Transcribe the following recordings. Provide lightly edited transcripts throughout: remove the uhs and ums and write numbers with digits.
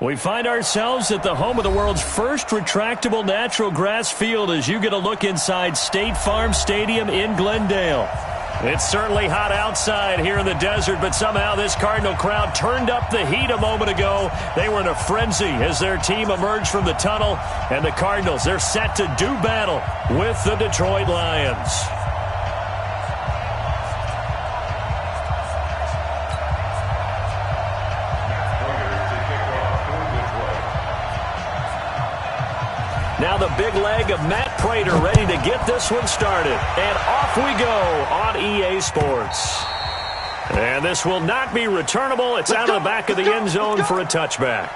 We find ourselves at the home of the world's first retractable natural grass field as you get a look inside State Farm Stadium in Glendale. It's certainly hot outside here in the desert, but somehow this Cardinal crowd turned up the heat a moment ago. They were in a frenzy as their team emerged from the tunnel, and the Cardinals, they're set to do battle with the Detroit Lions. Now the big leg of Matt Prater ready to get this one started. And off we go on EA Sports. And this will not be returnable. It's out of the back of the end zone for a touchback.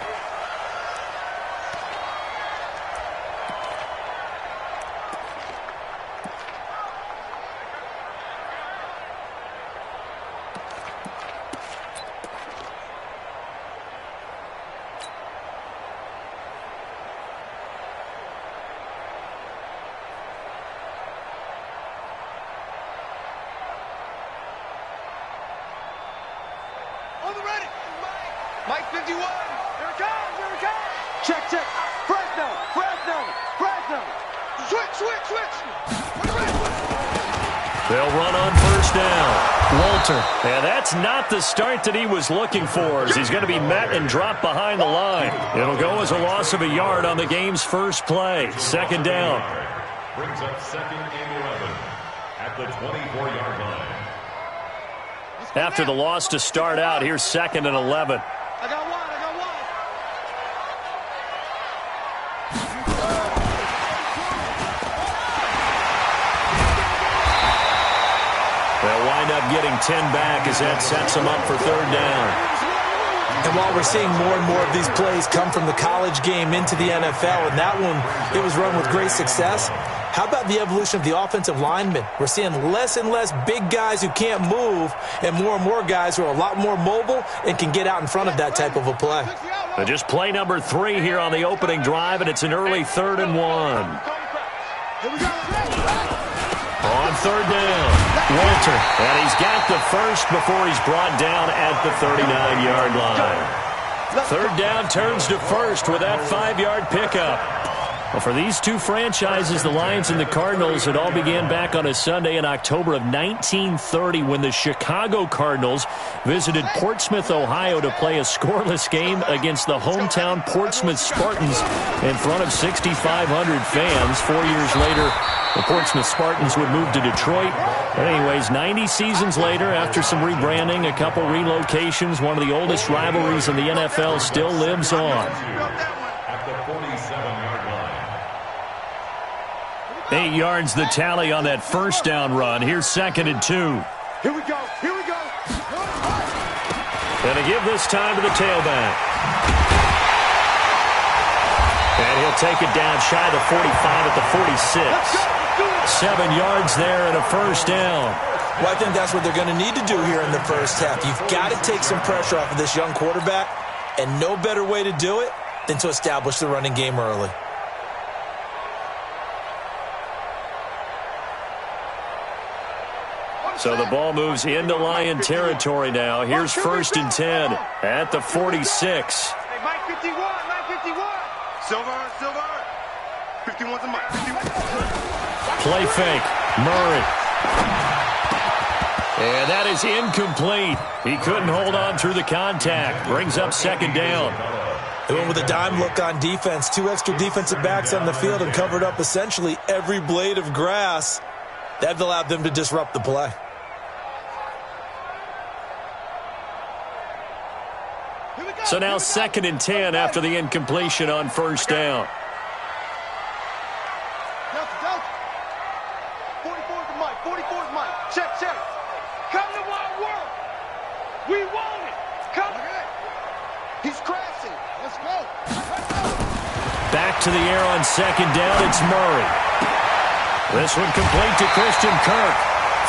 Mike 51. Here it comes. Here it comes. Check, check. Fresno. Fresno. Fresno. Switch. They'll run on first down. Walter. And that's not the start that he was looking for, as he's going to be met and dropped behind the line. It'll go as a loss of a yard on the game's first play. Second down. Brings up second and 11 at the 24-yard line. After the loss to start out, here's second and 11. I got one. They'll wind up getting 10 back as that sets them up for third down. And while we're seeing more and more of these plays come from the college game into the NFL, and that one, it was run with great success, how about the evolution of the offensive linemen? We're seeing less and less big guys who can't move and more guys who are a lot more mobile and can get out in front of that type of a play. But just play number 3 here on the opening drive, and it's an early 3rd and 1. On third down, Walter. And he's got the first before he's brought down at the 39-yard line. Third down turns to first with that 5-yard pickup. Well, for these two franchises, the Lions and the Cardinals, it all began back on a Sunday in October of 1930 when the Chicago Cardinals visited Portsmouth, Ohio to play a scoreless game against the hometown Portsmouth Spartans in front of 6,500 fans. 4 years later, the Portsmouth Spartans would move to Detroit. But anyways, 90 seasons later, after some rebranding, a couple relocations, one of the oldest rivalries in the NFL still lives on. At the 47-yard line. 8 yards the tally on that first down run. Here's second and 2. Here we go. Gonna give this time to the tailback. And he'll take it down shy of the 45 at the 46. 7 yards there and a first down. Well, I think that's what they're going to need to do here in the first half. You've got to take some pressure off of this young quarterback, and no better way to do it than to establish the running game early. So the ball moves into Lion territory now. Here's first and 10 at the 46. Hey, Mike 51. Silver. 51's a Mike. 51. Play fake. Murray. And that is incomplete. He couldn't hold on through the contact. Brings up second down. They went with a dime look on defense. 2 extra defensive backs on the field and covered up essentially every blade of grass. That allowed them to disrupt the play. So now second and 10 after the incompletion on first down. 44's Mike. Check. Come to Wild World. We want it. Come. He's crashing. Let's go. Back to the air on second down. It's Murray. This one complete to Christian Kirk.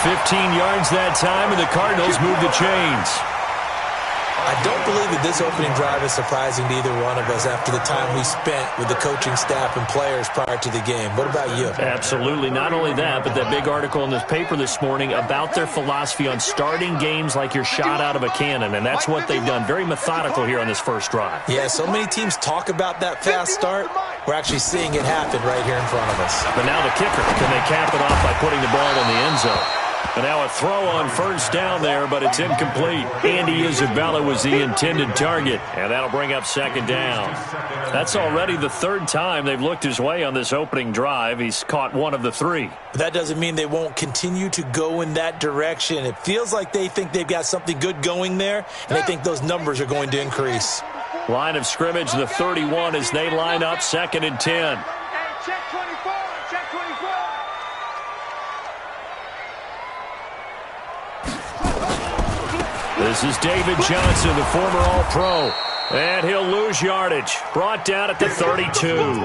15 yards that time, and the Cardinals move the chains. I don't believe that this opening drive is surprising to either one of us after the time we spent with the coaching staff and players prior to the game. What about you? Absolutely. Not only that, but that big article in this paper this morning about their philosophy on starting games like you're shot out of a cannon, and that's what they've done. Very methodical here on this first drive. Yeah, so many teams talk about that fast start. We're actually seeing it happen right here in front of us. But now the kicker. Can they cap it off by putting the ball in the end zone? And now a throw on first down there, but it's incomplete. Andy Isabella was the intended target, and that'll bring up second down. That's already the third time they've looked his way on this opening drive. He's caught one of the three. But that doesn't mean they won't continue to go in that direction. It feels like they think they've got something good going there, and they think those numbers are going to increase. Line of scrimmage, the 31, as they line up 2nd and 10. Check 24, check 24. This is David Johnson, the former All-Pro. And he'll lose yardage. Brought down at the 32.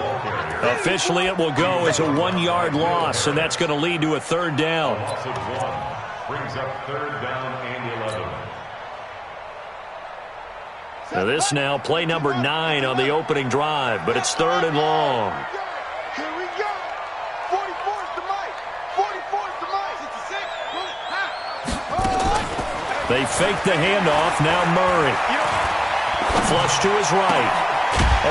Officially, it will go as a 1-yard loss, and that's going to lead to a third down. Loss of 1 brings up 3rd down and 11. Now this now, play number 9 on the opening drive, but it's 3rd and long. Here we go. 44 is the mic. 44 is the mic. 66. They fake the handoff. Now Murray. Flush to his right.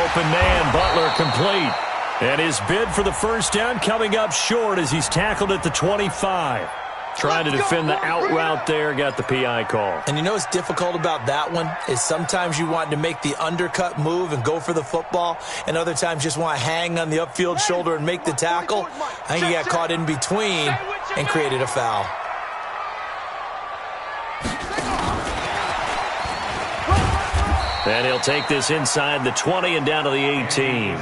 Open man, Butler complete. And his bid for the first down coming up short as he's tackled at the 25. Trying to defend the out route there, got the PI call. And you know what's difficult about that one is sometimes you want to make the undercut move and go for the football, and other times just want to hang on the upfield shoulder and make the tackle. I think he got caught in between and created a foul. And he'll take this inside the 20 and down to the 18.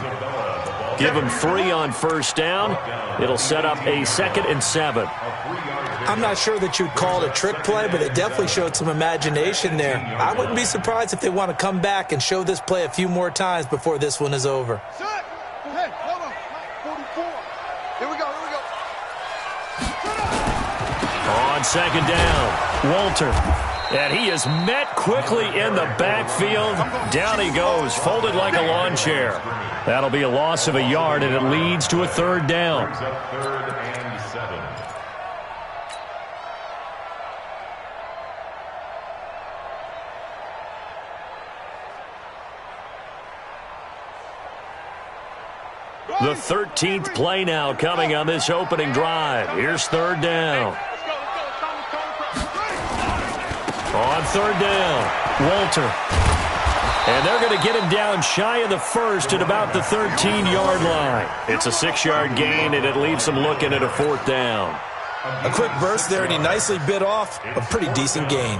Give him 3 on first down. It'll set up a 2nd and 7. I'm not sure that you'd call it a trick play, but it definitely showed some imagination there. I wouldn't be surprised if they want to come back and show this play a few more times before this one is over. Hey, hold on. 44. Here we go, here we go. On second down, Walter. And he is met quickly in the backfield. Down he goes, folded like a lawn chair. That'll be a loss of a yard, and it leads to a third down. Brings up 3rd and 7. The 13th play now coming on this opening drive. Here's third down. On third down, Walter. And they're going to get him down shy of the first at about the 13-yard line. It's a 6-yard gain, and it leaves him looking at a 4th down. A quick burst there, and he nicely bit off a pretty decent gain.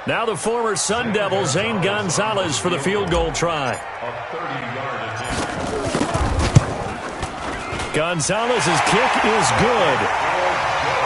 Now the former Sun Devil, Zane Gonzalez, for the field goal try. A 30-yard attempt. Gonzalez's kick is good.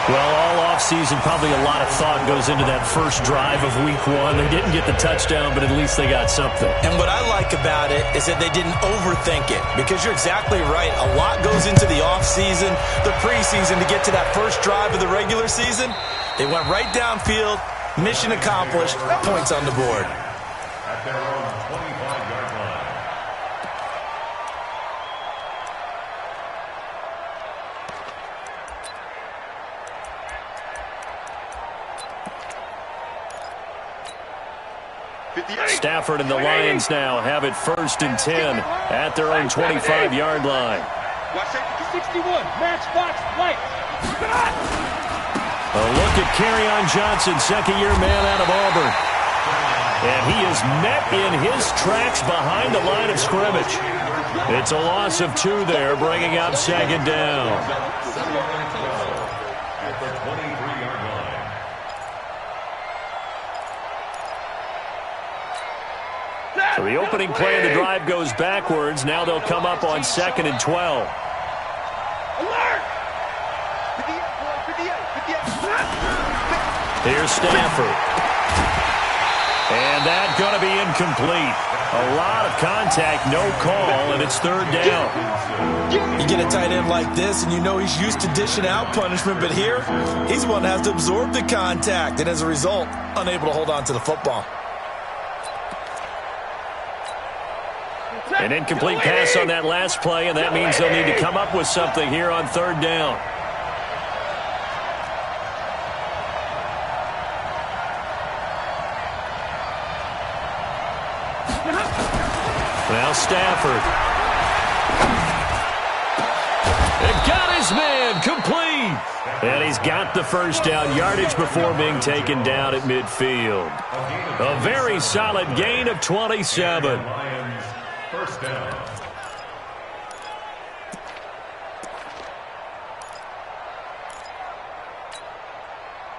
Well, all offseason, probably a lot of thought goes into that first drive of week 1. They didn't get the touchdown, but at least they got something. And what I like about it is that they didn't overthink it, because you're exactly right. A lot goes into the offseason, the preseason, to get to that first drive of the regular season. They went right downfield, mission accomplished, points on the board. At their own 25-yard line. Stafford and the Lions now have it 1st and 10 at their own 25-yard line. Watch safety 61. Match box light. A look at Kerryon Johnson, second-year man out of Auburn. And he is met in his tracks behind the line of scrimmage. It's a loss of 2 there, bringing up second down. At the 23-yard line. So the opening play of the drive goes backwards. Now they'll come up on 2nd and 12. Alert! 58. Here's Stafford. And that's going to be incomplete. A lot of contact, no call, and it's third down. You get a tight end like this, and you know he's used to dishing out punishment, but here, he's the one that has to absorb the contact, and as a result, unable to hold on to the football. An incomplete pass on that last play, and that means they'll need to come up with something here on third down. Now Stafford. It got his man complete. And he's got the first down yardage before being taken down at midfield. A very solid gain of 27. Lions, first down.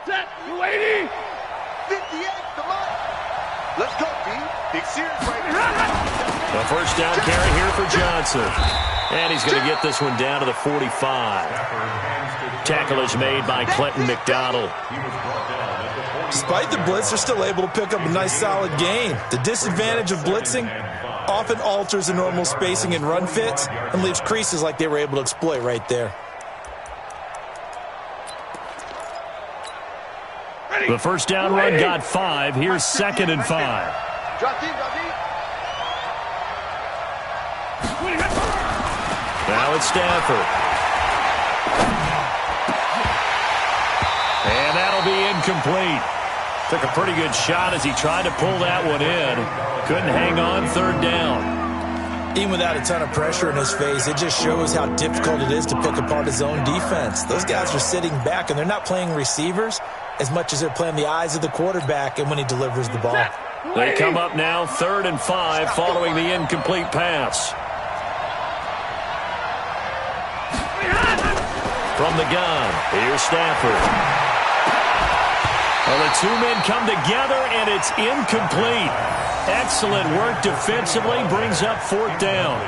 Set. You 80. 58. Come on. Let's go, B. Big series right here. A first down carry here for Johnson. And he's going to get this one down to the 45. Tackle is made by Clinton McDonald. Despite the blitz, they're still able to pick up a nice solid gain. The disadvantage of blitzing often alters the normal spacing and run fits and leaves creases like they were able to exploit right there. The first down run got 5. Here's 2nd and 5. Drop deep, drop deep. Now it's Stafford. And that'll be incomplete. Took a pretty good shot as he tried to pull that one in. Couldn't hang on third down. Even without a ton of pressure in his face, it just shows how difficult it is to pick apart his own defense. Those guys are sitting back, and they're not playing receivers as much as they're playing the eyes of the quarterback and when he delivers the ball. They come up now 3rd and 5 following the incomplete pass. From the gun, here's Stafford. Well, the two men come together, and it's incomplete. Excellent work defensively, brings up 4th down.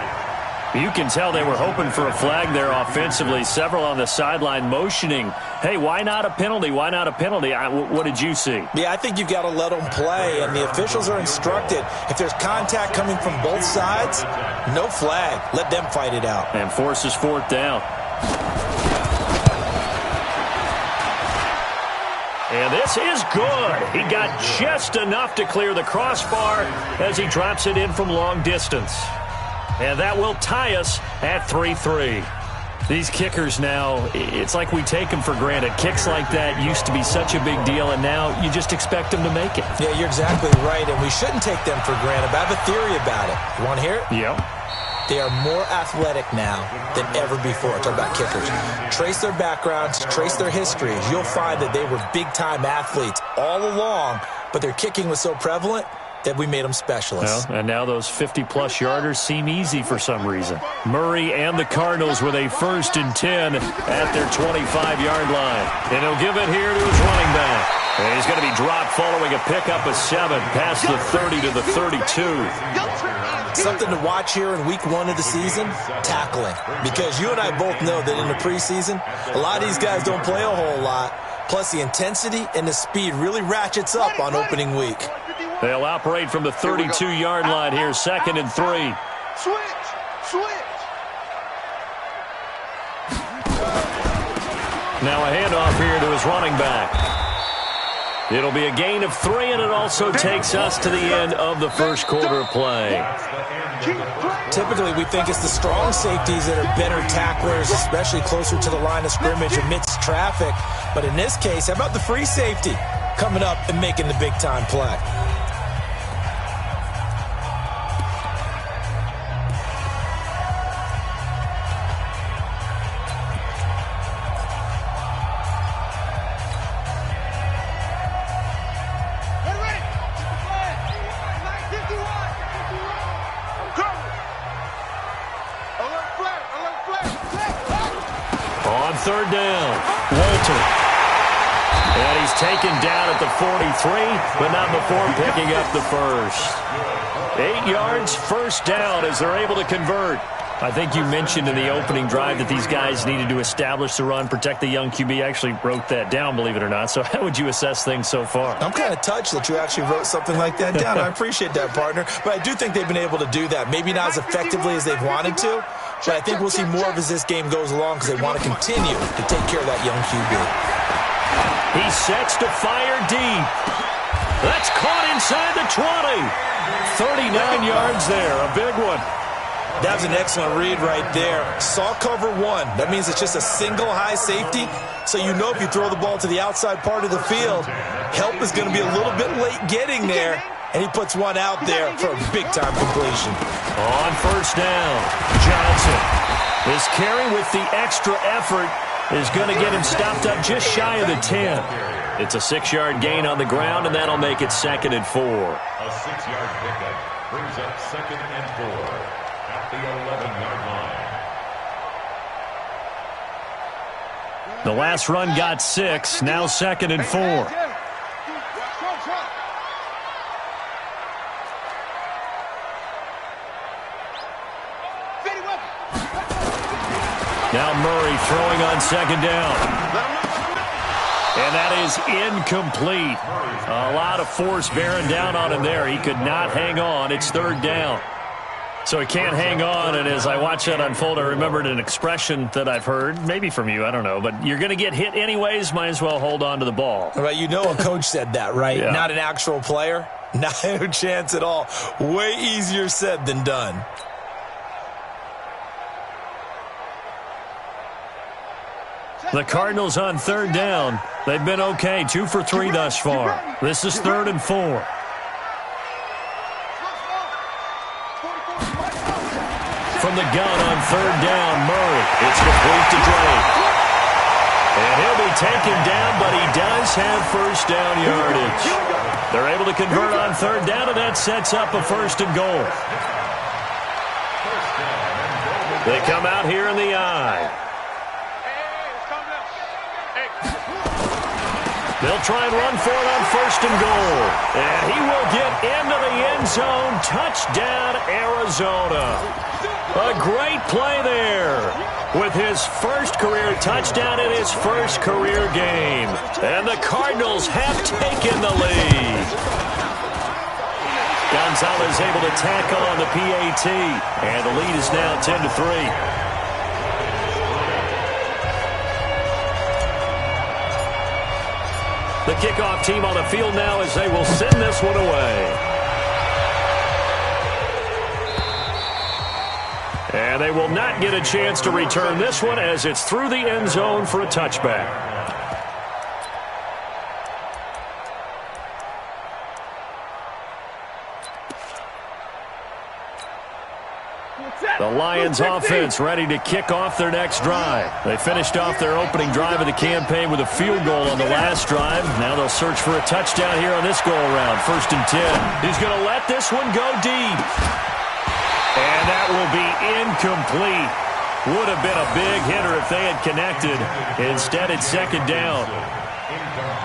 You can tell they were hoping for a flag there offensively. Several on the sideline motioning, hey, why not a penalty? Why not a penalty? What did you see? Yeah, I think you've got to let them play, and the officials are instructed. If there's contact coming from both sides, no flag. Let them fight it out. And forces 4th down. And this is good. He got just enough to clear the crossbar as he drops it in from long distance. And that will tie us at 3-3. These kickers now, it's like we take them for granted. Kicks like that used to be such a big deal, and now you just expect them to make it. Yeah, you're exactly right, and we shouldn't take them for granted. But I have a theory about it. You want to hear it? Yep. They are more athletic now than ever before. Talk about kickers. Trace their backgrounds, trace their histories. You'll find that they were big-time athletes all along, but their kicking was so prevalent that we made them specialists. Well, and now those 50-plus yarders seem easy for some reason. Murray and the Cardinals with a 1st and 10 at their 25-yard line. And he'll give it here to his running back. And he's going to be dropped following a pickup of 7 past the 30 to the 32. Something to watch here in week 1 of the season, tackling. Because you and I both know that in the preseason, a lot of these guys don't play a whole lot. Plus, the intensity and the speed really ratchets up on opening week. They'll operate from the 32-yard line here, 2nd and 3. Switch. Now a handoff here to his running back. It'll be a gain of 3, and it also takes us to the end of the first quarter of play. Typically, we think it's the strong safeties that are better tacklers, especially closer to the line of scrimmage amidst traffic. But in this case, how about the free safety coming up and making the big-time play? Third down, Walter. And he's taken down at the 43, but not before picking up the first. 8 yards, first down as they're able to convert. I think you mentioned in the opening drive that these guys needed to establish the run, protect the young QB. I actually wrote that down, believe it or not. So how would you assess things so far? I'm kind of touched that you actually wrote something like that down. I appreciate that, partner. But I do think they've been able to do that. Maybe not as effectively as they've wanted to, but I think we'll see more of as this game goes along because they want to continue to take care of that young QB. He sets to fire deep. That's caught inside the 20. 39 yards there, a big one. That was an excellent read right there. Saw cover one. That means it's just a single high safety. So you know if you throw the ball to the outside part of the field, help is going to be a little bit late getting there. And he puts one out there for a big-time completion. On first down, Johnson. This carry with the extra effort is going to get him stopped up just shy of the 10. It's a 6-yard gain on the ground, and that'll make it 2nd and 4. A 6-yard pickup brings up 2nd and 4 at the 11-yard line. The last run got 6, now 2nd and 4. Now Murray throwing on 2nd down. And that is incomplete. A lot of force bearing down on him there. He could not hang on. It's 3rd down. So he can't hang on, and as I watch that unfold, I remembered an expression that I've heard, maybe from you, I don't know, but you're going to get hit anyways, might as well hold on to the ball. Well, you know a coach said that, right? Yeah. Not an actual player? Not a chance at all. Way easier said than done. The Cardinals on 3rd down. They've been okay, 2 for 3 thus far. This is 3rd and 4. From the gun on 3rd down, Murray. It's complete to Drake. And he'll be taken down, but he does have first down yardage. They're able to convert on 3rd down, and that sets up a 1st and goal. They come out here in the I. They'll try and run for it on 1st and goal. And he will get into the end zone. Touchdown, Arizona. A great play there with his first career touchdown in his first career game. And the Cardinals have taken the lead. Gonzalez able to tack on the PAT. And the lead is now 10-3. The kickoff team on the field now as they will send this one away. And they will not get a chance to return this one as it's through the end zone for a touchback. The Lions offense ready to kick off their next drive. They finished off their opening drive of the campaign with a field goal on the last drive. Now they'll search for a touchdown here on this go-around. 1st and 10. He's going to let this one go deep. And that will be incomplete. Would have been a big hitter if they had connected. Instead, it's 2nd down.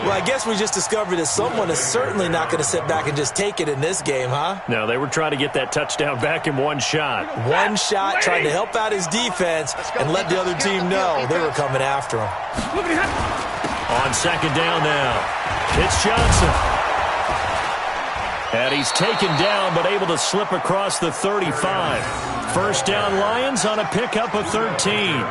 Well, I guess we just discovered that someone is certainly not going to sit back and just take it in this game, huh? No, they were trying to get that touchdown back in one shot. One shot, trying to help out his defense and let the other team know they were coming after him. On 2nd down now, it's Johnson. And he's taken down but able to slip across the 35. 1st down Lions on a pickup of 13.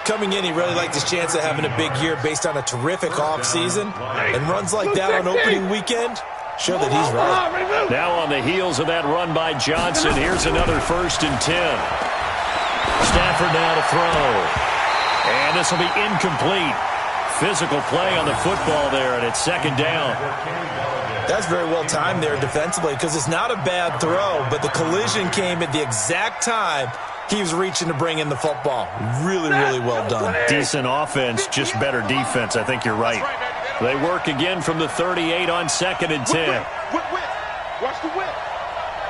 Coming in, he really liked his chance of having a big year based on a terrific offseason. And runs like that on opening weekend show that he's right. Now on the heels of that run by Johnson, here's another 1st and 10. Stafford now to throw. And this will be incomplete. Physical play on the football there, and it's 2nd down. That's very well timed there defensively because it's not a bad throw, but the collision came at the exact time he was reaching to bring in the football. Really, really well done. Decent offense, just better defense. I think you're right. They work again from the 38 on 2nd and 10. Whip. Watch the whip.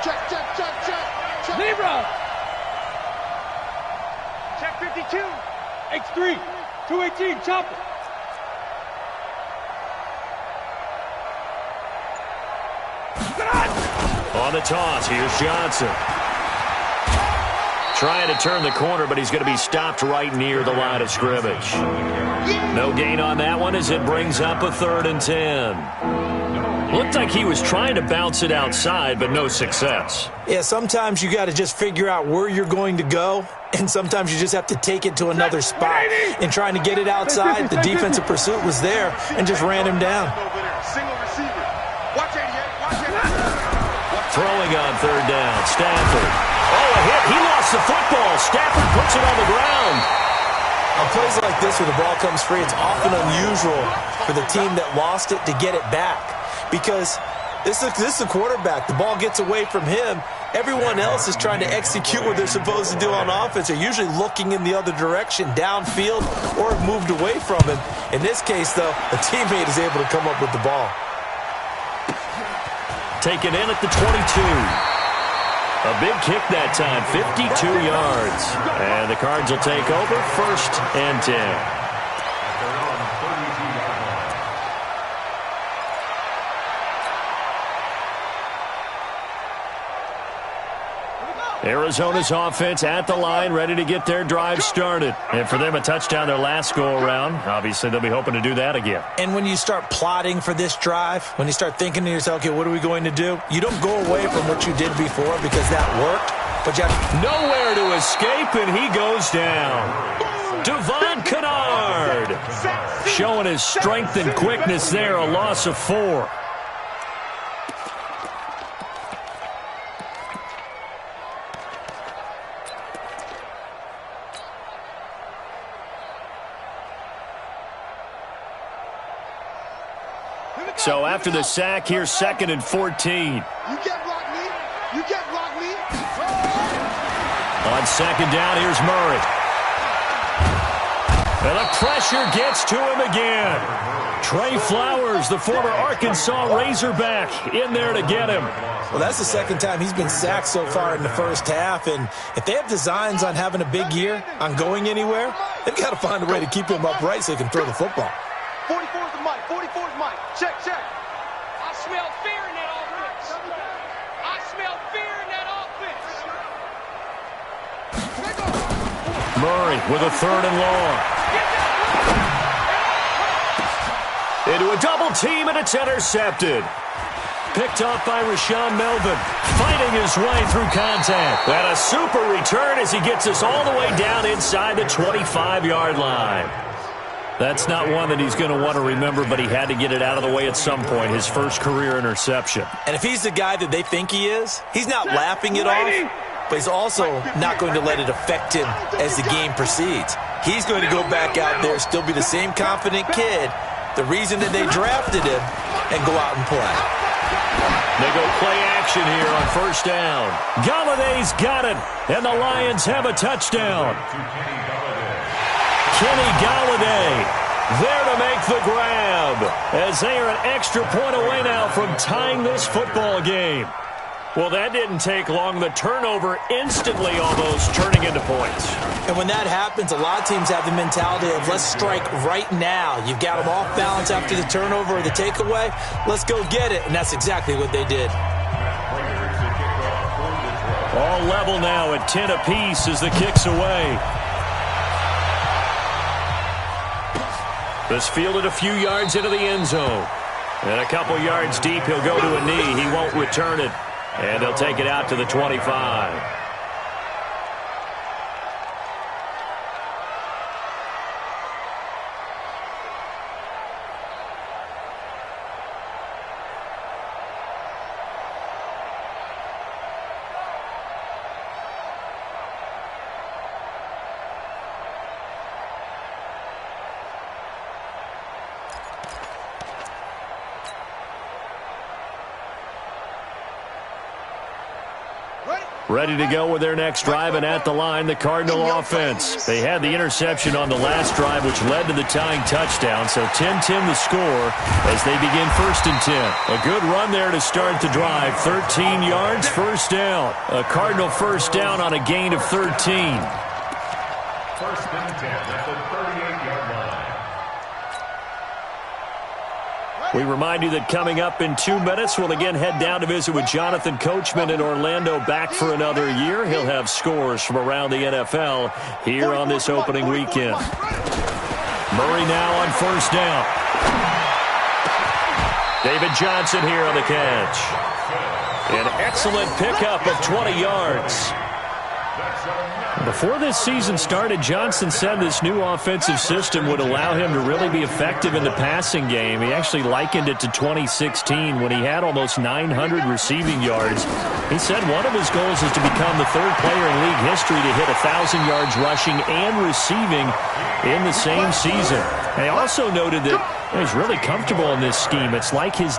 Check. Libra. Check 52. X3. 218. Chopper. On the toss, here's Johnson. Trying to turn the corner, but he's going to be stopped right near the line of scrimmage. No gain on that one as it brings up a 3rd and 10. Looked like he was trying to bounce it outside, but no success. Yeah, sometimes you got to just figure out where you're going to go, and sometimes you just have to take it to another spot. And trying to get it outside, the defensive pursuit was there and just ran him down. Single receiver. Watch 88. Throwing on 3rd down, Stafford. Oh, a hit. He lost the football. Stafford puts it on the ground. On plays like this where the ball comes free, it's often unusual for the team that lost it to get it back. Because this is a quarterback. The ball gets away from him. Everyone else is trying to execute what they're supposed to do on offense. They're usually looking in the other direction, downfield, or have moved away from him. In this case, though, a teammate is able to come up with the ball. Taken in at the 22. A big kick that time, 52 yards. And the Cards will take over, 1st and 10. Arizona's offense at the line, ready to get their drive started. And for them, a touchdown their last go-around. Obviously, they'll be hoping to do that again. And when you start plotting for this drive, when you start thinking to yourself, okay, what are we going to do? You don't go away from what you did before because that worked. But you have nowhere to escape, and he goes down. Devon Kennard showing his strength and quickness there, a loss of 4. So after the sack, here's 2nd and 14. You can't block me. You can't block me. On 2nd down, here's Murray. And the pressure gets to him again. Trey Flowers, the former Arkansas Razorback, in there to get him. Well, that's the 2nd time he's been sacked so far in the first half. And if they have designs on having a big year, on going anywhere, they've got to find a way to keep him upright so he can throw the football. 44 is Mike. 44 is Mike. Check. I smell fear in that offense. I smell fear in that offense. Murray with a 3rd and long. Into a double team, and it's intercepted. Picked off by Rashaan Melvin, fighting his way through contact. And a super return as he gets us all the way down inside the 25-yard line. That's not one that he's going to want to remember, but he had to get it out of the way at some point, his first career interception. And if he's the guy that they think he is, he's not laughing it off, but he's also not going to let it affect him as the game proceeds. He's going to go back out there, still be the same confident kid, the reason that they drafted him, and go out and play. They go play action here on 1st down. Galladay's got it, and the Lions have a touchdown. Kenny Galladay there to make the grab as they are an extra point away now from tying this football game. Well, that didn't take long. The turnover instantly almost turning into points. And when that happens, a lot of teams have the mentality of let's strike right now. You've got them off balance after the turnover or the takeaway. Let's go get it. And that's exactly what they did. All level now at 10 apiece as the kick's away. This fielded a few yards into the end zone. And a couple yards deep, he'll go to a knee. He won't return it. And they'll take it out to the 25. Ready to go with their next drive, and at the line, the Cardinal offense. They had the interception on the last drive, which led to the tying touchdown. So 10-10 the score as they begin 1st and 10. A good run there to start the drive. 13 yards, 1st down. A Cardinal 1st down on a gain of 13. 1st and 10 at the 38-yard line. We remind you that coming up in 2 minutes, we'll again head down to visit with Jonathan Coachman in Orlando, back for another year. He'll have scores from around the NFL here on this opening weekend. Murray now on 1st down. David Johnson here on the catch. An excellent pickup of 20 yards. That's Before this season started, Johnson said this new offensive system would allow him to really be effective in the passing game. He actually likened it to 2016 when he had almost 900 receiving yards. He said one of his goals is to become the third player in league history to hit 1,000 yards rushing and receiving in the same season. And he also noted that he's really comfortable in this scheme. It's like his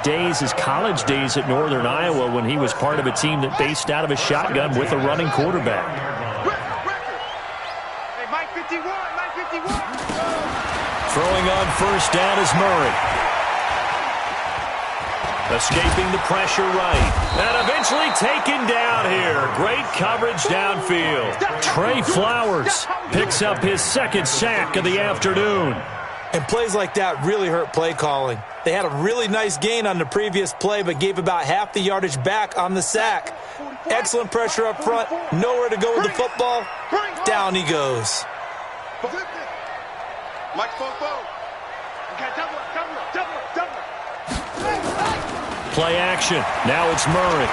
college days at Northern Iowa when he was part of a team that based out of a shotgun with a running quarterback. Throwing on first down is Murray. Escaping the pressure right. And eventually taken down here. Great coverage downfield. Trey Flowers picks up his second sack of the afternoon. And plays like that really hurt play calling. They had a really nice gain on the previous play, but gave about half the yardage back on the sack. Excellent pressure up front. Nowhere to go with the football. Down he goes. Mike Fogo. Okay, double it. Play action. Now it's Murray.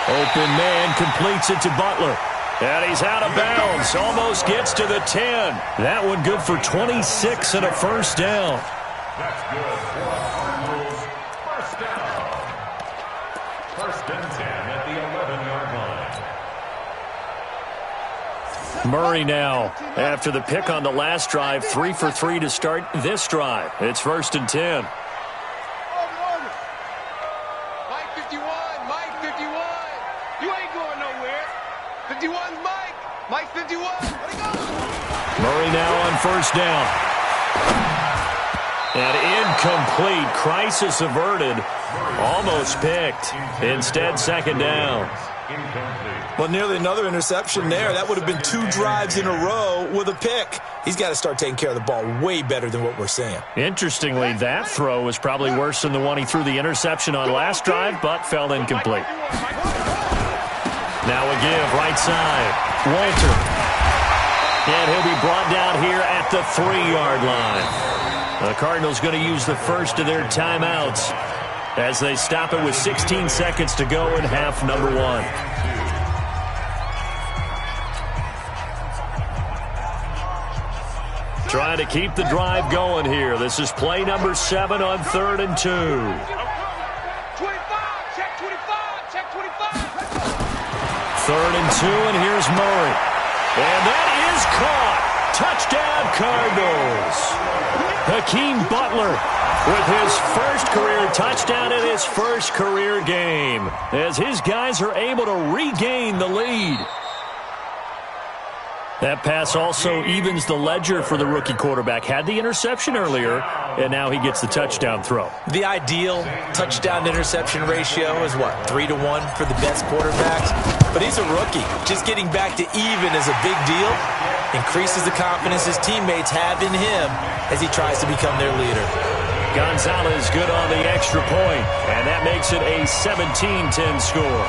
Open man completes it to Butler. And he's out of bounds. Almost gets to the 10. That one good for 26 and a first down. That's good. First down. First and 10 at the 11-yard line. Murray now, after the pick on the last drive, 3 for 3 to start this drive. It's first and 10. Mike 51, Mike 51. You ain't going nowhere. 51's Mike. Mike 51. Where'd he go? Murray now on first down. And incomplete. Crisis averted. Almost picked. Instead, second down. Well, nearly another interception there. That would have been 2 drives in a row with a pick. He's got to start taking care of the ball way better than what we're seeing. Interestingly, that throw was probably worse than the one he threw the interception on last drive, but fell incomplete. Now a give, right side. Walter. And he'll be brought down here at the 3-yard line. The Cardinals going to use the first of their timeouts as they stop it with 16 seconds to go in half number 1. Trying to keep the drive going here. This is play number 7 on 3rd and 2. 25, check 25, check 25. 3rd and 2, and here's Murray. And that is caught. Touchdown, Cardinals. Hakeem Butler with his first career touchdown in his first career game as his guys are able to regain the lead. That pass also evens the ledger for the rookie quarterback. Had the interception earlier, and now he gets the touchdown throw. The ideal touchdown-interception ratio is, 3-to-1 for the best quarterbacks? But he's a rookie. Just getting back to even is a big deal. Increases the confidence his teammates have in him as he tries to become their leader. Gonzalez good on the extra point, and that makes it a 17-10 score.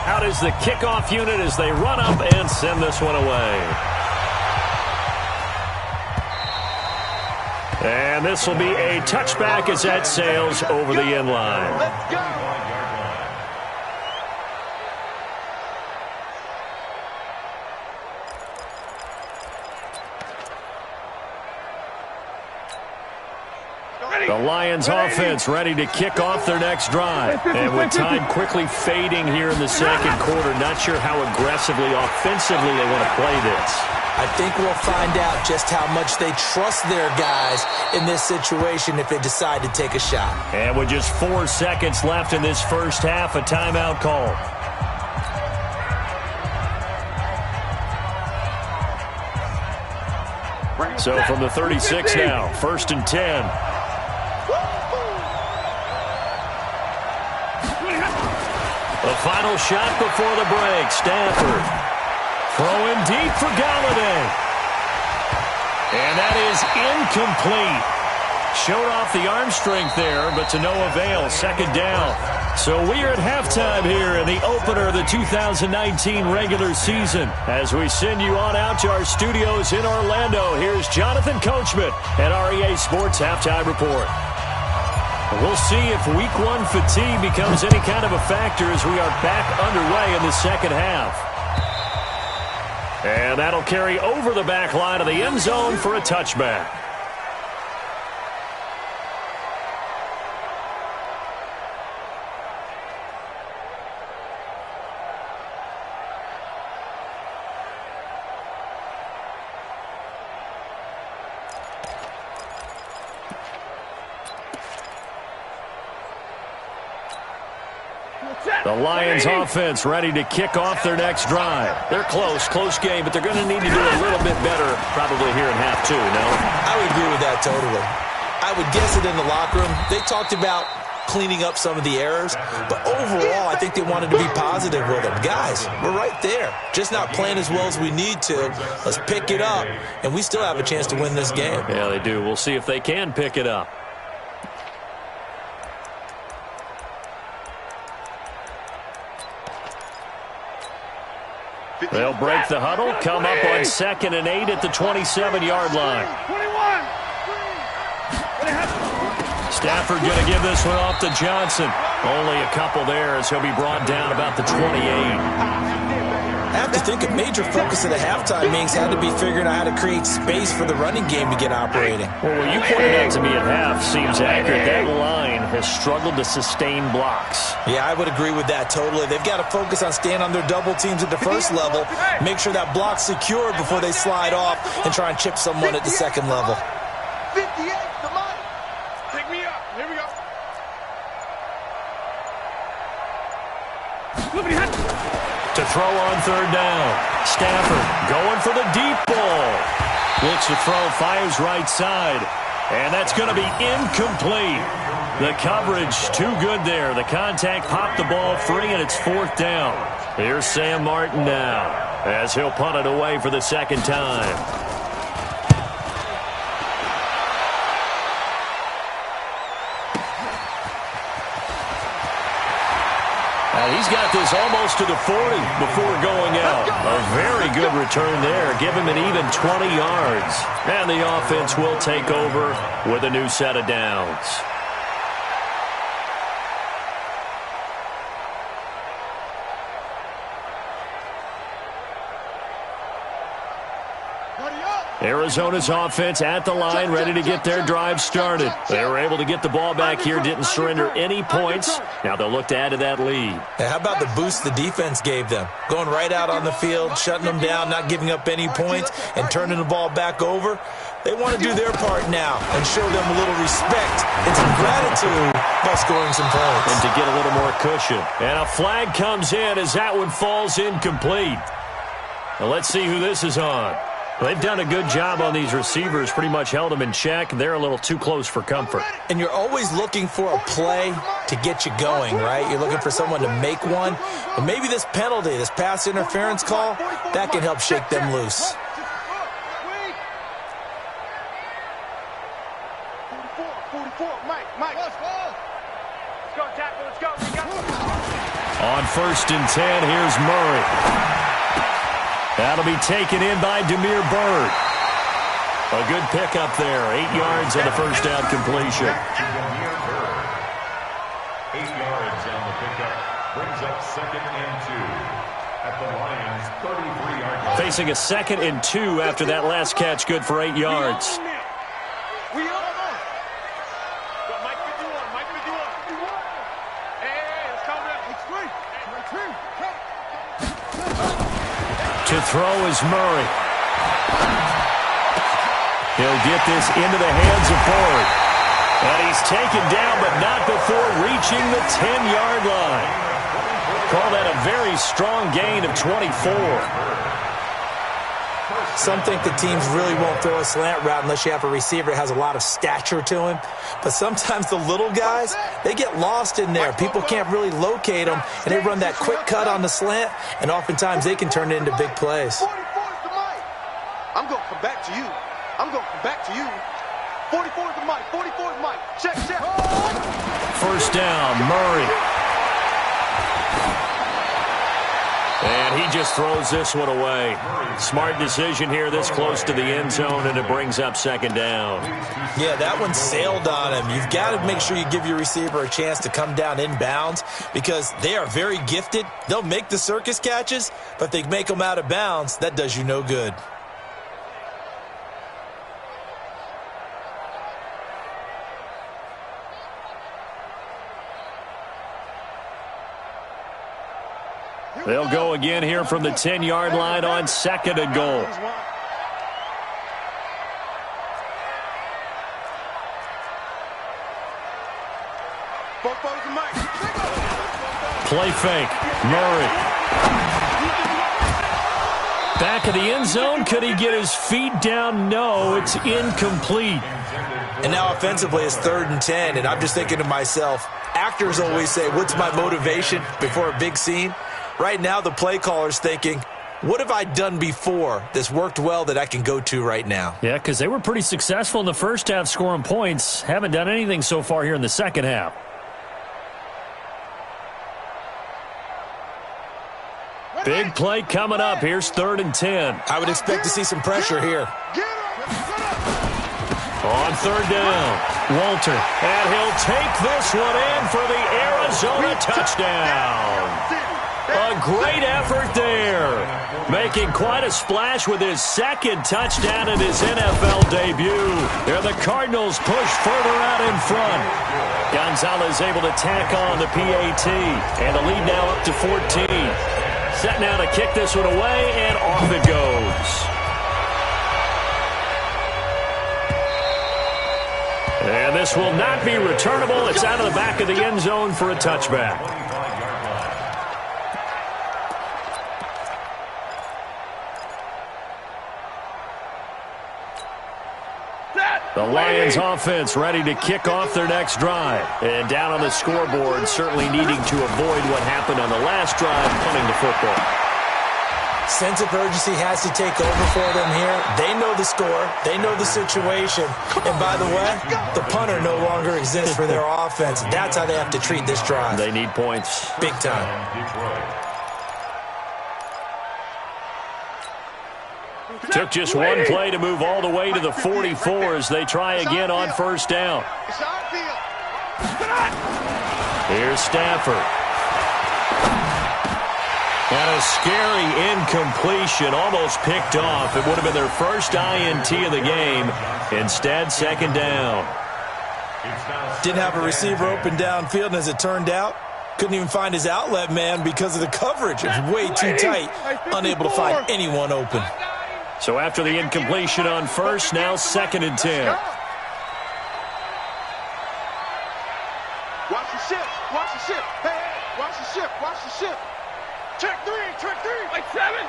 Out is the kickoff unit as they run up and send this one away. And this will be a touchback as that sails over the end line. Let's go. The Lions offense ready to kick off their next drive. And with time quickly fading here in the second quarter, not sure how aggressively, offensively they want to play this. I think we'll find out just how much they trust their guys in this situation if they decide to take a shot. And with just 4 seconds left in this first half, a timeout call. So from the 36 now, first and 10. The final shot before the break. Stafford throwing deep for Galladay. And that is incomplete. Showed off the arm strength there, but to no avail. Second down. So we are at halftime here in the opener of the 2019 regular season. As we send you on out to our studios in Orlando, here's Jonathan Coachman at REA Sports Halftime Report. We'll see if Week 1 fatigue becomes any kind of a factor as we are back underway in the second half. And that'll carry over the back line of the end zone for a touchback. The Lions offense ready to kick off their next drive. They're close game, but they're going to need to do a little bit better probably here in half two, no? I would agree with that totally. I would guess it in the locker room. They talked about cleaning up some of the errors, but overall I think they wanted to be positive with them. Guys, we're right there. Just not playing as well as we need to. Let's pick it up, and we still have a chance to win this game. Yeah, they do. We'll see if they can pick it up. They'll break the huddle, come up on 2nd and 8 at the 27-yard line. Stafford going to give this one off to Johnson. Only a couple there as he'll be brought down about the 28. I have to think a major focus of the halftime means had to be figuring out how to create space for the running game to get operating. Well, what you pointed out to me at half seems accurate. That line has struggled to sustain blocks. Yeah, I would agree with that totally. They've got to focus on staying on their double teams at the first level, make sure that block's secured before they slide off and try and chip someone at the second level. 58 to Mike. Pick me up. Here we go. To throw on 3rd down. Stafford going for the deep ball. Looks to throw, fires right side. And that's going to be incomplete. The coverage too good there. The contact popped the ball free, and it's 4th down. Here's Sam Martin now as he'll punt it away for the second time. He's got this almost to the 40 before going out. A very good return there. Give him an even 20 yards. And the offense will take over with a new set of downs. Arizona's offense at the line, ready to get their drive started. They were able to get the ball back here, didn't surrender any points. Now they'll look to add to that lead. How about the boost the defense gave them? Going right out on the field, shutting them down, not giving up any points, and turning the ball back over. They want to do their part now and show them a little respect and some gratitude by scoring some points. And to get a little more cushion. And a flag comes in as that one falls incomplete. Now let's see who this is on. They've done a good job on these receivers, pretty much held them in check. They're a little too close for comfort. And you're always looking for a play to get you going, right? You're looking for someone to make one. And maybe this penalty, this pass interference call, that can help shake them loose. 44, Mike. Let's go, tackle, let's go. On 1st and 10, here's Murray. That'll be taken in by Damiere Byrd. A good pickup there. 8 yards on the first down completion. 8 yards on the pickup. Brings up 2nd and 2 at the Lions' 33-yard line. Facing a 2nd and 2 after that last catch. Good for 8 yards. We all know. Mike 51. Hey, let's calm down. It's free. To throw is Murray. He'll get this into the hands of Byrd. And he's taken down, but not before reaching the 10-yard line. Call that a very strong gain of 24. Some think the teams really won't throw a slant route unless you have a receiver that has a lot of stature to him. But sometimes the little guys, they get lost in there. People can't really locate them, and they run that quick cut on the slant, and oftentimes they can turn it into big plays. I'm going to come back to you. 44 is the mic. 44 is Mike. Check, check. First down, Murray. And he just throws this one away. Smart decision here this close to the end zone, and it brings up second down. Yeah, that one sailed on him. You've got to make sure you give your receiver a chance to come down inbounds because they are very gifted. They'll make the circus catches, but if they make them out of bounds, that does you no good. They'll go again here from the 10-yard line on second and goal. Play fake. Murray. Back of the end zone. Could he get his feet down? No, it's incomplete. And now offensively it's 3rd and 10, and I'm just thinking to myself, actors always say, what's my motivation before a big scene? Right now the play caller's thinking, what have I done before that's worked well that I can go to right now? Yeah, because they were pretty successful in the first half scoring points. Haven't done anything so far here in the second half. Big play coming up. Here's 3rd and 10. I would expect to see some pressure here. On 3rd down, Walter. And he'll take this one in for the Arizona touchdown. A great effort there. Making quite a splash with his 2nd touchdown in his NFL debut. And the Cardinals push further out in front. Gonzalez able to tack on the PAT. And the lead now up to 14. Set now to kick this one away, and off it goes. And this will not be returnable. It's out of the back of the end zone for a touchback. The Lions offense ready to kick off their next drive. And down on the scoreboard, certainly needing to avoid what happened on the last drive, punting the football. Sense of urgency has to take over for them here. They know the score. They know the situation. And by the way, the punter no longer exists for their offense. That's how they have to treat this drive. They need points. Big time. Took just one play to move all the way to the 44 as they try again on first down. Here's Stafford. And a scary incompletion, almost picked off. It would have been their first INT of the game. Instead, second down. Didn't have a receiver open downfield, and as it turned out, couldn't even find his outlet man because of the coverage. It was way too tight, unable to find anyone open. So after the incompletion on first, now 2nd and 10. Watch the ship. Watch the ship. Hey, hey, watch the ship. Watch the ship. Check 3. Check 3. Like 7.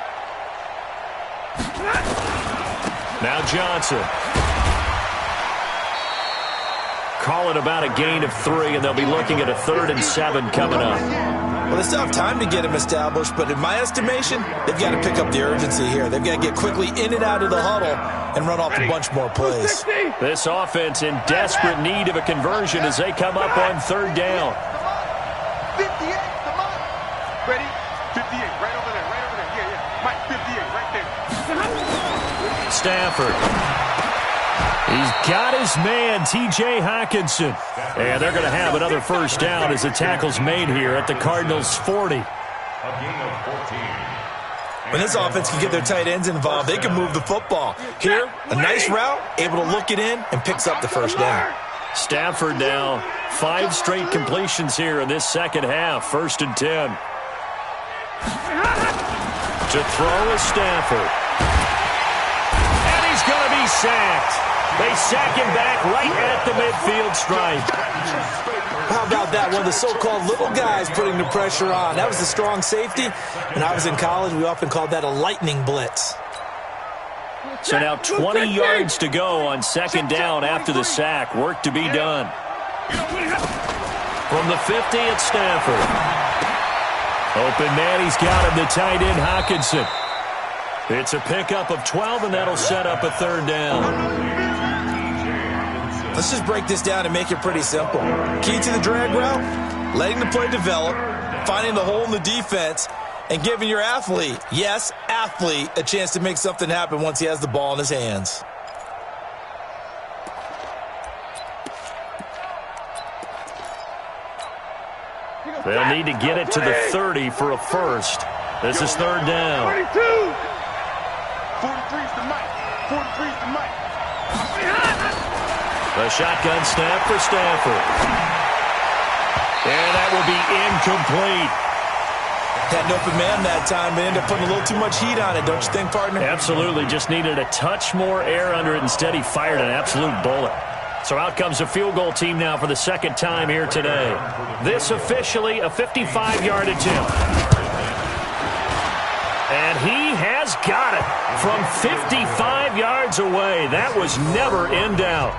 Now Johnson. Call it about a gain of 3, and they'll be looking at a 3rd and 7 coming up. Well, they still have time to get him established, but in my estimation, they've got to pick up the urgency here. They've got to get quickly in and out of the huddle and run off a bunch more plays. This offense in desperate need of a conversion as they come up on 3rd down. 58, come on. Ready? 58, right over there, right over there. Yeah, yeah. Mike, 58, right there. Stafford. He's got his man, T.J. Hockenson. And they're going to have another first down as the tackle's made here at the Cardinals' 40. When this offense can get their tight ends involved, they can move the football. Here, a nice route, able to look it in, and picks up the first down. Stafford now, 5 straight completions here in this second half. 1st and 10. To throw is Stafford. And he's going to be sacked. They sack him back right at the midfield stripe. How about that? One of the so-called little guys putting the pressure on. That was the strong safety. When I was in college, we often called that a lightning blitz. So now 20 yards to go on 2nd down after the sack. Work to be done. From the 50, it's Stafford. Open man, he's got him, the tight end, Hockenson. It's a pickup of 12, and that'll set up a 3rd down. Let's just break this down and make it pretty simple. Key to the drag route, letting the play develop, finding the hole in the defense, and giving your athlete, yes, athlete, a chance to make something happen once he has the ball in his hands. They'll need to get it to the 30 for a first. This is third down. 42. 43's the mic. 43's the mic. The shotgun snap for Stafford. And that will be incomplete. Had an open man that time, but ended up putting a little too much heat on it, don't you think, partner? Absolutely. Just needed a touch more air under it. Instead, he fired an absolute bullet. So out comes the field goal team now for the second time here today. This officially a 55-yard attempt. And he has got it from 55 yards away. That was never in doubt.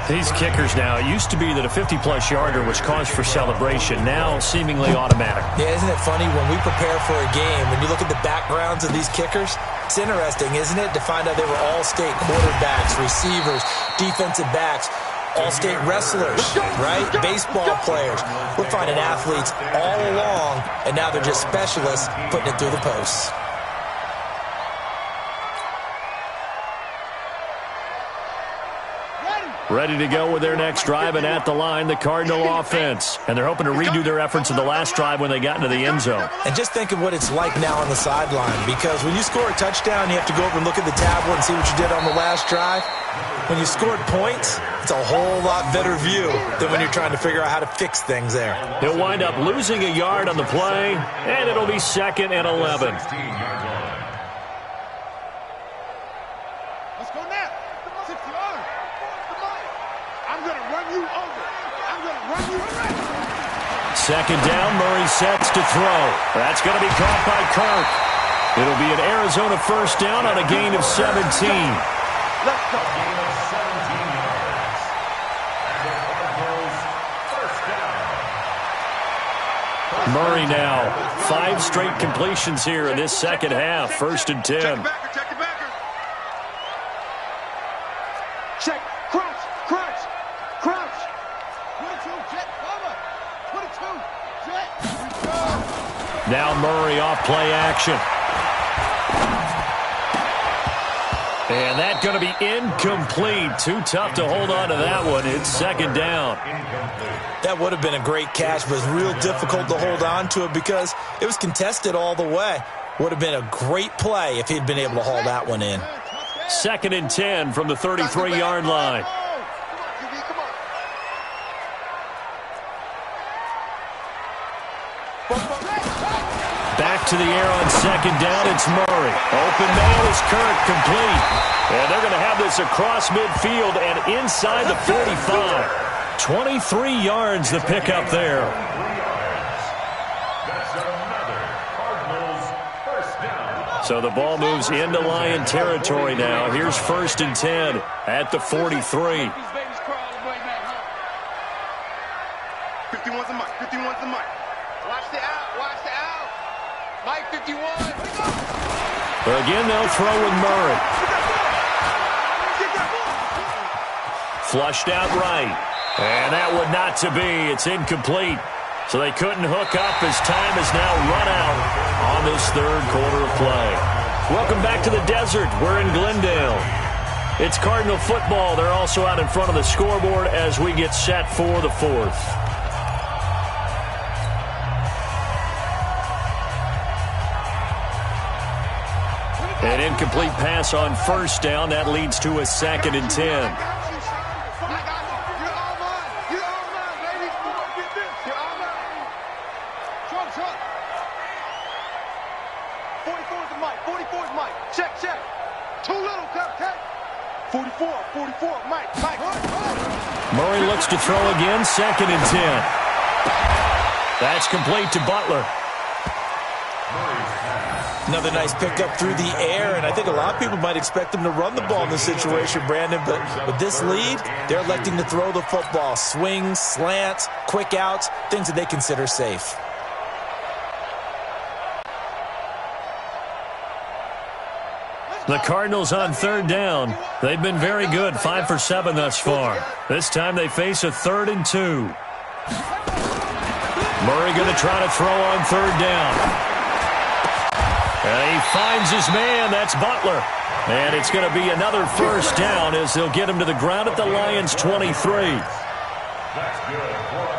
These kickers now, it used to be that a 50-plus yarder was cause for celebration. Now seemingly automatic. Yeah, isn't it funny when we prepare for a game, when you look at the backgrounds of these kickers, it's interesting, isn't it, to find out they were all-state quarterbacks, receivers, defensive backs, all-state wrestlers, right? Baseball players. We're finding athletes all along, and now they're just specialists putting it through the posts. Ready to go with their next drive, and at the line, the Cardinal offense. And they're hoping to redo their efforts in the last drive when they got into the end zone. And just think of what it's like now on the sideline, because when you score a touchdown, you have to go over and look at the tablet and see what you did on the last drive. When you scored points, it's a whole lot better view than when you're trying to figure out how to fix things there. He'll wind up losing a yard on the play, and it'll be 2nd and 11. Let's go now. 60-yard. I'm going to run you over. I'm going to run you over. Second down, Murray sets to throw. That's going to be caught by Kirk. It'll be an Arizona first down on a gain of 17. Let's go. Gain of 17 yards. And the Cardinals first down. Murray now, 5 straight completions here in this second half. 1st and 10. Check the backer. Check the backer. Check. Crouch. Crouch. Crouch. 22. Jet. Cover. 22. Jet. Now Murray off play action. And that's going to be incomplete. Too tough to hold on to that one. It's 2nd down. That would have been a great catch, but it's real difficult to hold on to it because it was contested all the way. Would have been a great play if he'd been able to haul that one in. 2nd and 10 from the 33-yard line. Back to the air on 2nd down, it's Murray. Open man is Kirk, complete. And they're going to have this across midfield and inside the 45. 23 yards the pickup there. That's another Cardinals first down. So the ball moves into Lion territory now. Here's 1st and 10 at the 43. 51's a mic. 51's a mic. Watch the out. Watch the out. Mike 51. Again, they'll throw with Murray. Flushed out right. And that would not to be. It's incomplete. So they couldn't hook up as time has now run out on this 3rd quarter of play. Welcome back to the desert. We're in Glendale. It's Cardinal football. They're also out in front of the scoreboard as we get set for the 4th. An incomplete pass on 1st down. That leads to a 2nd and 10. Check. Too little, Cupcake. 44, Mike. Murray looks to throw again, 2nd and 10. That's complete to Butler. Another nice pickup through the air, and I think a lot of people might expect them to run the ball in this situation, Brandon, but with this lead, they're electing to throw the football. Swings, slants, quick outs, things that they consider safe. The Cardinals on third down. They've been very good, 5 for 7 thus far. This time they face a 3rd and 2. Murray going to try to throw on third down. And he finds his man. That's Butler. And it's going to be another first down as they'll get him to the ground at the Lions' 23.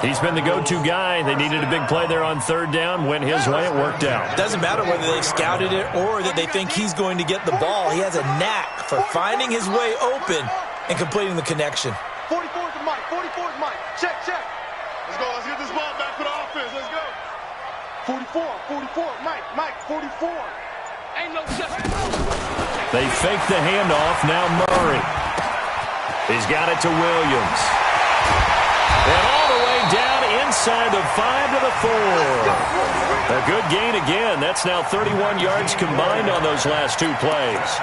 He's been the go-to guy. They needed a big play there on third down. Went his way. It worked out. Doesn't matter whether they scouted it or that they think he's going to get the ball. He has a knack for finding his way open and completing the connection. 44 is Mike. 44 is Mike. Check, check. Let's go. Let's get this ball back for the offense. Let's go. 44. Mike, 44. Ain't no check. They fake the handoff. Now Murray. He's got it to Williams. And all the way down inside the 5 to the 4. A good gain again. That's now 31 yards combined on those last 2 plays.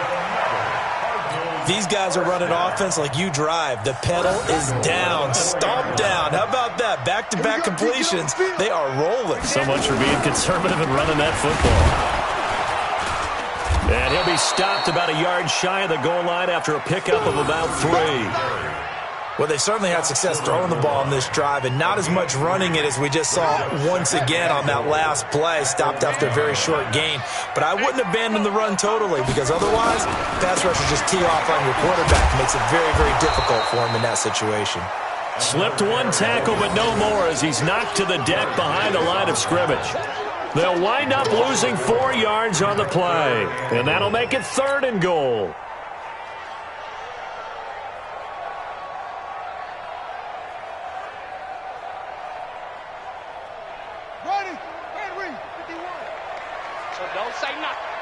These guys are running offense like you drive. The pedal is down, stomped down. How about that? Back-to-back completions. They are rolling. So much for being conservative and running that football. And he'll be stopped about a yard shy of the goal line after a pickup of about 3. Well, they certainly had success throwing the ball on this drive and not as much running it as we just saw once again on that last play. Stopped after a very short gain. But I wouldn't abandon the run totally because otherwise, pass rushers just tee off on your quarterback. It makes it very, very difficult for him in that situation. Slipped one tackle, but no more as he's knocked to the deck behind the line of scrimmage. They'll wind up losing 4 yards on the play. And that'll make it 3rd and goal. Don't say nothing.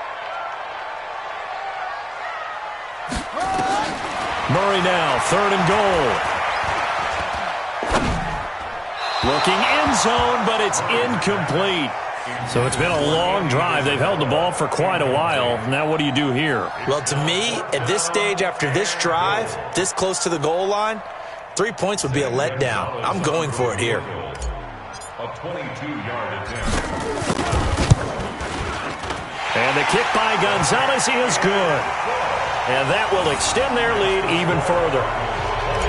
Murray now, 3rd and goal. Looking end zone, but it's incomplete. So it's been a long drive. They've held the ball for quite a while. Now what do you do here? Well, to me, at this stage after this drive, this close to the goal line, 3 points would be a letdown. I'm going for it here. A 22-yard attempt. And the kick by Gonzalez is good. And that will extend their lead even further.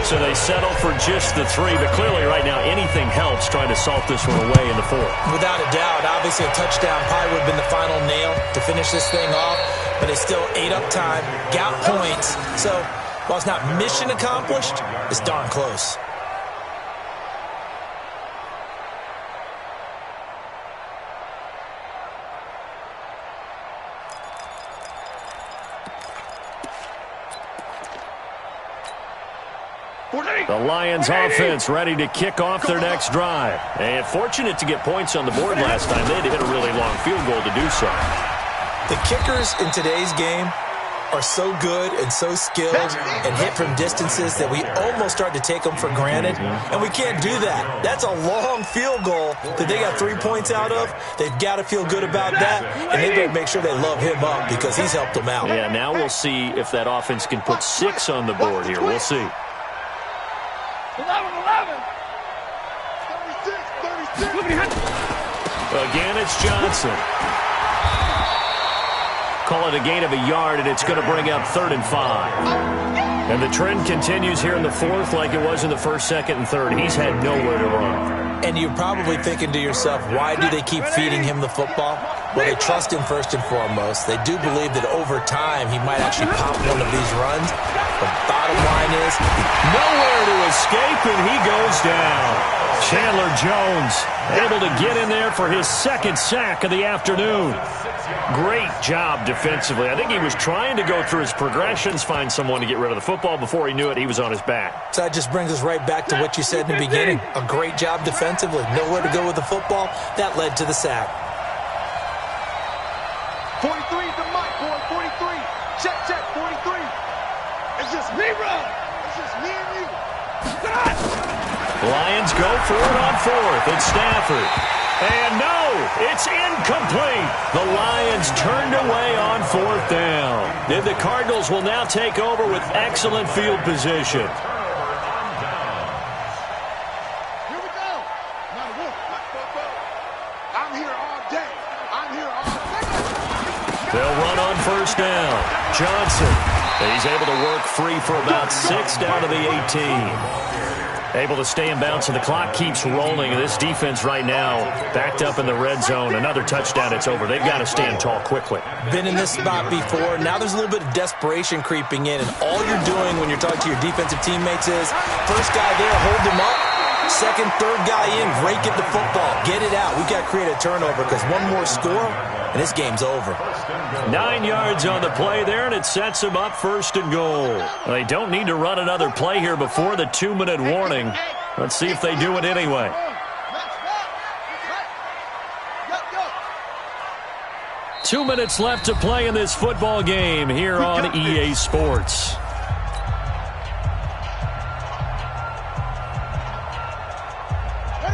So they settle for just the 3, but clearly right now anything helps trying to salt this one away in the 4th. Without a doubt, obviously a touchdown probably would have been the final nail to finish this thing off, but they still ate up time, got points. So while it's not mission accomplished, it's darn close. The Lions offense ready to kick off their next drive. And fortunate to get points on the board last time. They had to hit a really long field goal to do so. The kickers in today's game are so good and so skilled and hit from distances that we almost start to take them for granted. And we can't do that. That's a long field goal that they got 3 points out of. They've got to feel good about that. And they better make sure they love him up because he's helped them out. Yeah, now we'll see if that offense can put 6 on the board here. We'll see. 11. 36. Again, it's Johnson. Call it a gain of a yard, and it's going to bring up 3rd and 5. And the trend continues here in the 4th like it was in the 1st, 2nd, and 3rd. He's had nowhere to run. And you're probably thinking to yourself, why do they keep feeding him the football? Well, they trust him first and foremost. They do believe that over time he might actually pop one of these runs. The bottom line is nowhere to escape, and he goes down. Chandler Jones able to get in there for his 2nd sack of the afternoon. Great job defensively. I think he was trying to go through his progressions, find someone to get rid of the football. Before he knew it, he was on his back. So that just brings us right back to what you said in the beginning. A great job defensively. Nowhere to go with the football. That led to the sack. 43 to Mike, boy. 43. Check, 43. It's just me run. It's just me and you. Lions go for it on 4th. It's Stafford. And no, it's incomplete. The Lions turned away on 4th down. And the Cardinals will now take over with excellent field position. Here we go. Now look, I'm here all day. I'm here all day. They'll run on first down. Johnson, he's able to work free for about 6 down to the 18. Able to stay in bounds, and the clock keeps rolling. This defense right now backed up in the red zone. Another touchdown, it's over. They've got to stand tall quickly. Been in this spot before. Now there's a little bit of desperation creeping in, and all you're doing when you're talking to your defensive teammates is first guy there, hold him up. Second, third guy in, rake at the football. Get it out. We've got to create a turnover because one more score, and this game's over. 9 yards on the play there, and it sets them up first and goal. They don't need to run another play here before the 2-minute warning. Let's see if they do it anyway. 2 minutes left to play in this football game here on EA Sports.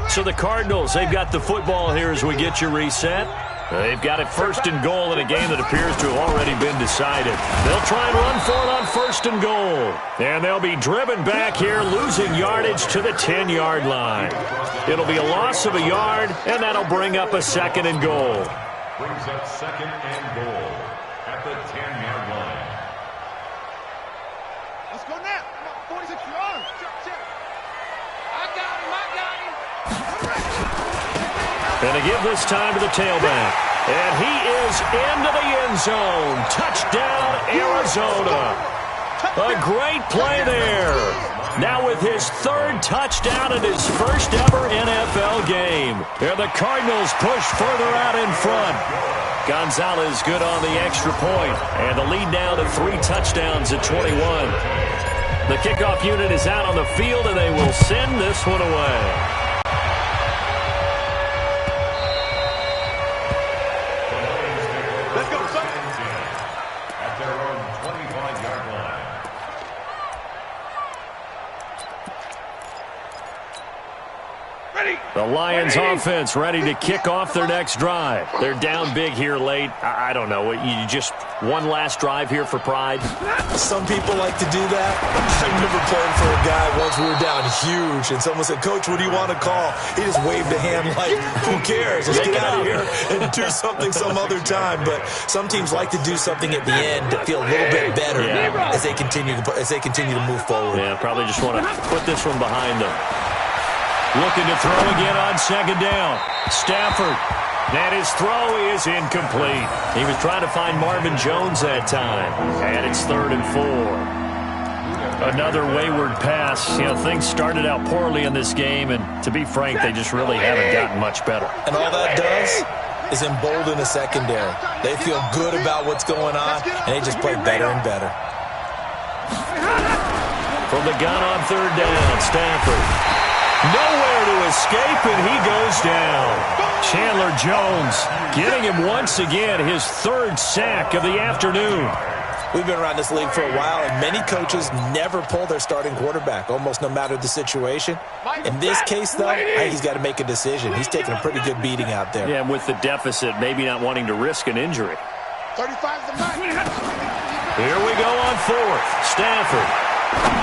So the Cardinals, they've got the football here as we get you reset. They've got it first and goal in a game that appears to have already been decided. They'll try and run for it on first and goal. And they'll be driven back here, losing yardage to the 10-yard line. It'll be a loss of a yard, and that'll bring up a second and goal. Brings up second and goal at the 10-yard line. Let's go now. Come on, 46 yards. Check. I got him. And they give this time to the tailback. And he is into the end zone. Touchdown, Arizona. A great play there. Now with his third touchdown in his first ever NFL game. And the Cardinals push further out in front. Gonzalez good on the extra point. And the lead now to 3 touchdowns at 21. The kickoff unit is out on the field, and they will send this one away. The Lions offense ready to kick off their next drive. They're down big here late. I don't know. You just one last drive here for pride? Some people like to do that. I remember playing for a guy once. We were down huge, and someone said, "Coach, what do you want to call?" He just waved a hand like, who cares? Let's get out of here and do something some other time. But some teams like to do something at the end to feel a little bit better as they continue to move forward. Yeah, probably just want to put this one behind them. Looking to throw again on second down. Stafford. And his throw is incomplete. He was trying to find Marvin Jones that time. And it's 3rd and 4. Another wayward pass. Things started out poorly in this game, and to be frank, they just really haven't gotten much better. And all that does is embolden the secondary. They feel good about what's going on, and they just play better and better. From the gun on 3rd down, Stafford. Nowhere to escape, and he goes down. Chandler Jones getting him once again, his 3rd sack of the afternoon. We've been around this league for a while, and many coaches never pull their starting quarterback, almost no matter the situation. In this case, though, I think he's got to make a decision. He's taking a pretty good beating out there. Yeah, and with the deficit, maybe not wanting to risk an injury. 35's the mark. Here we go on 4th. Stafford.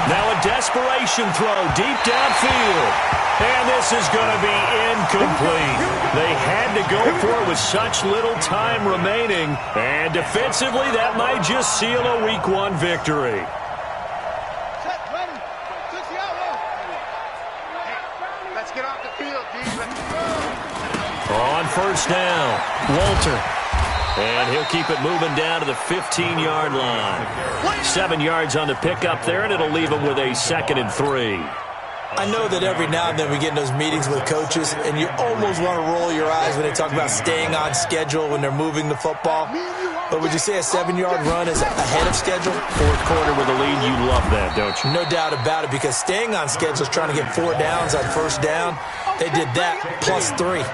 Now a desperation throw deep downfield. And this is going to be incomplete. They had to go for it with such little time remaining. And defensively, that might just seal a Week 1 victory. Set, ready. 60 out. Let's get off the field, G. Let's go. On first down, Walter. And he'll keep it moving down to the 15-yard line. 7 yards on the pickup there, and it'll leave him with a 2nd and 3. I know that every now and then we get in those meetings with coaches, and you almost want to roll your eyes when they talk about staying on schedule when they're moving the football. But would you say a 7-yard run is ahead of schedule? 4th quarter with a lead, you love that, don't you? No doubt about it, because staying on schedule is trying to get 4 downs on first down. They did that plus 3.